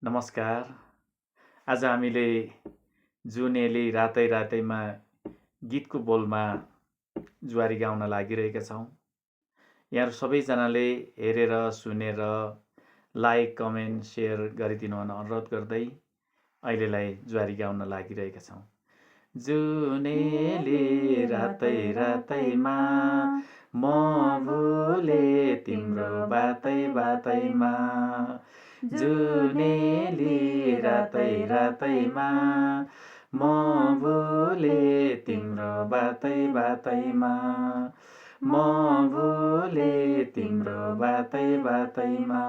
नमस्कार। आज हामीले जुनेली रातै रातैमा गीतको बोलमा जुवारी गाउन लागिरहेका छौँ। यहाँहरू सबैजनाले हेरेर सुनेर लाइक कमेन्ट सेयर गरिदिनु हुन अनुरोध गर्दै अहिलेलाई जुवारी गाउन लागिरहेका छौँ। जुनेली रातै रातैमा म भुले तिम्रो बातै बातैमा, जुनेली रातै रातैमा म भुले तिम्रो बातै बातैमा, म भुले तिम्रो बातै बातैमा।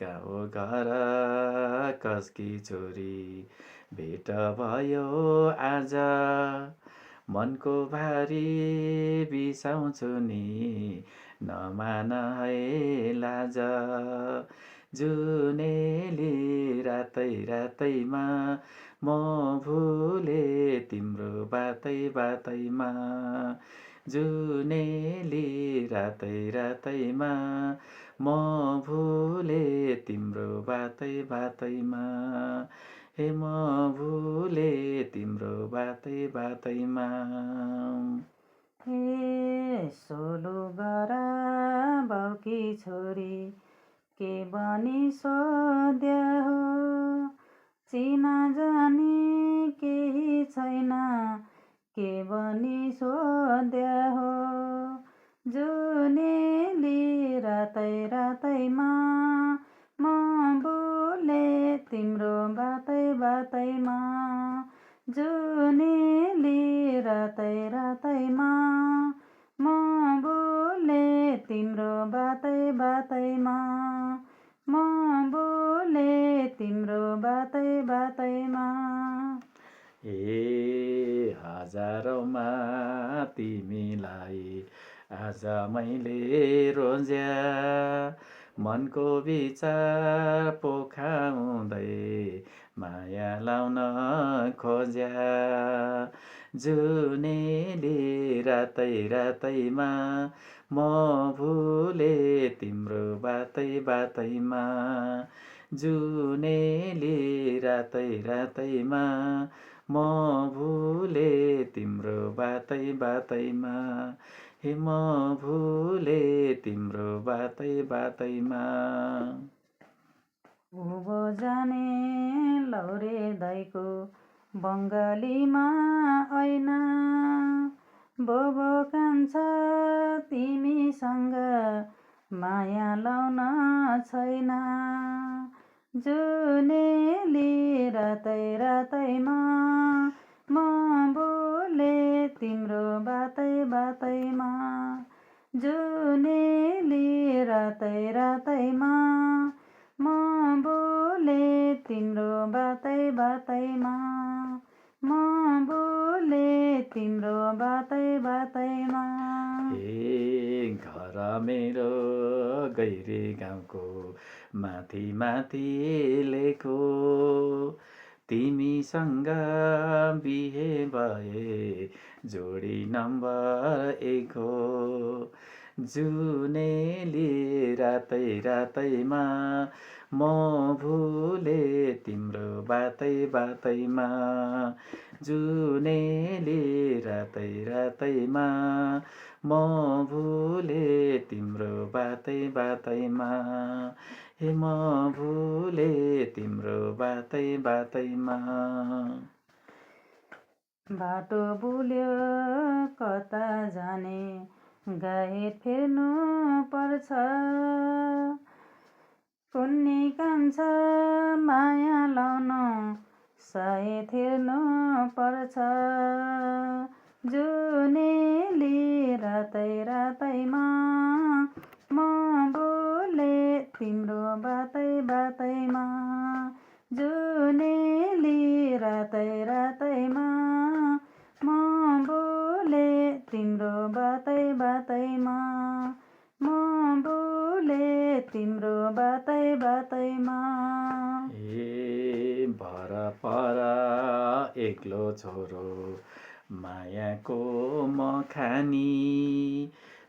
कहाँ घर कसकी छोरी भेट भयो आज, मनको भारी बिसाउँछु नि नमान है लाज, जुनेली रातै रातैमा म भुले तिम्रो बातै बातैमा, जुनेली रातै रातैमा म भुले तिम्रो बातै बातैमा, हे म भुले तिम्रो बातै बातैमा। हे सोलु गरा बाउकी छोरी के बनी सोध्या हो, चिना जानी केही छैन के बनी सोध्या हो, जुनेली रातै रातैमा म भुले तिम्रो बातै बातैमा, जुनेली रातै रातैमा म भुले तिम्रो बातै बातैमा, म भुले तिम्रो बातै बातैमा। हजारौँमा तिमीलाई आज मैले रोज्या, मनको विचार पोखाउँदै माया लाउन खोज्या, जुनेली रातै रातैमा म भुले तिम्रो बातै बातैमा, जुनेली रातै रातैमा म भुले तिम्रो बातै बातैमा, हे म भुले तिम्रो बातै बातैमा। उँभो जाने लौरे दाइको बङ्गालीमा ऐना, बोबो कान्छा तिमीसँग माया लाउन छैन, जुनेली रातै रातैमा म भुले तिम्रो बातै बातैमा, जुनेली रातै रातैमा म भुले तिम्रो बातै बातैमा, म भुले तिम्रो बातै बातैमा। घर मेरो गैरी गाउँको माथि माथि लेखो, तिमीसँग बिहे भए जोडी नम्बर 1 हो, जुनेली रातै रातैमा म भुले तिम्रो बातै बातैमा, जुनेली रातै रातैमा म भुले तिम्रो बातै बातैमा, हे म भुले तिम्रो बातै बातैमा। बाटो बुल्यो कता जाने गाई फेर्नु पर्छ, कुन्नी कान्छा माया लाउन सायद हेर्नु पर्छ, जुनेली रातै रातैमा म भुले तिम्रो बातै बातैमा, जुनेली रातै रातैमा म भुले तिम्रो बातै बातैमा, म भुले तिम्रो बातै बातैमा। भर पर एक्लो छोरो मायाको मखानी,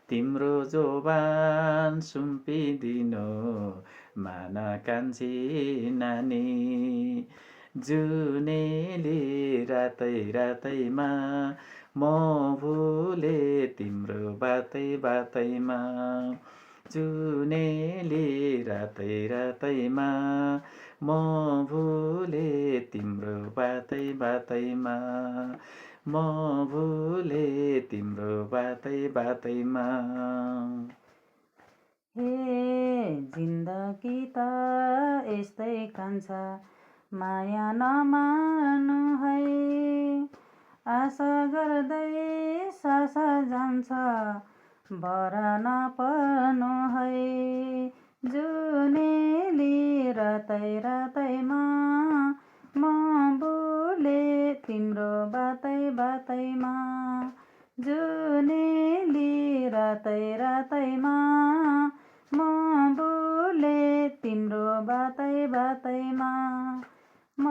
तिम्रो जोबान सुम्पिदिनु मान कान्छी नानी जुनेली रातै रातैमा म भुले तिम्रो बातै बातैमा जुनेली रातै रातैमा म भुले तिम्रो बातै बातैमा म भुले तिम्रो बातै बातैमा। हे जिन्दगी त यस्तै कान्छ माया नमान्नु है आशा गर्दै सास जान्छ भर नपर्नु है जुनेली रातै रातैमा म भुले तिम्रो बातै बातैमा जुनेली रातै रातैमा म भुले तिम्रो बातै बातैमा म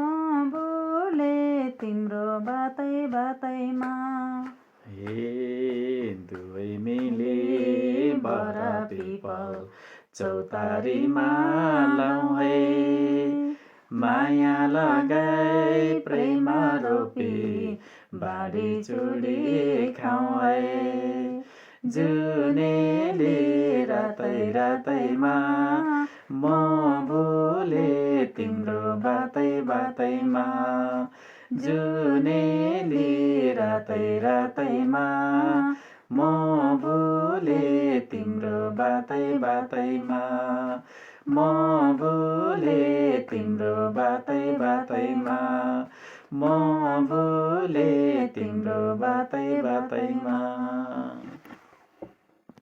भुले तिम्रो बातै बातैमा। हे दुवै मिले बर पिपल चौतारीमा लाउँ है माया लगाई प्रेम रोपी बाडी चुडी खाउँ है जुनेली रातै रातैमा म भुले तिम्रो बातै बातैमा जुनेली रातै रातैमा म भुले तिम्रो बातै बातैमा म भुले तिम्रो बातै बातैमा म भुले तिम्रो बातै बातैमा।